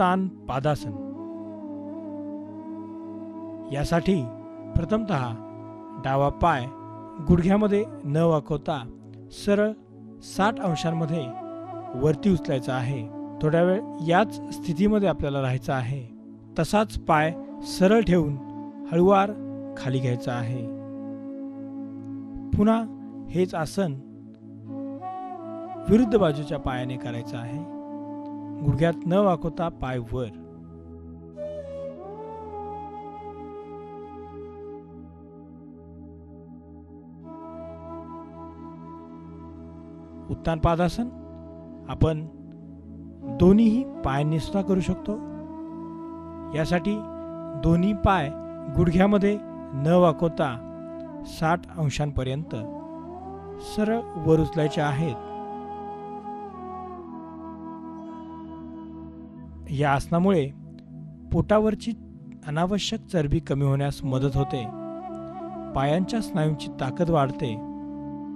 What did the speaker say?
उत्तान पादासन। यासाठी प्रथमतः डावा पाय गुडघ्यामध्ये न वाकवता सरळ 60 अंशांमध्ये वरती उचलायचा आहे। थोड्या वेळ याच स्थितीमध्ये आपल्याला राहायचं आहे। तसाच पाय सरळ ठेवून हळूवार खाली घ्यायचा आहे। पुन्हा हेच आसन विरुद्ध बाजूच्या पायाने करायचं आहे। गुडघ्यात न वाकवता पाय वर। उत्तान पादासन आपण दोन्हीही पायांनी सुद्धा करू शकतो। यासाठी दोन्ही पाय गुडघ्यामध्ये न वाकवता 60 अंशांपर्यंत सरळ वर उचलायचे आहेत। या आसनामुळे पोटावरची अनावश्यक चरबी कमी होण्यास मदत होते, पायांच्या स्नायूंची ताकद वाढते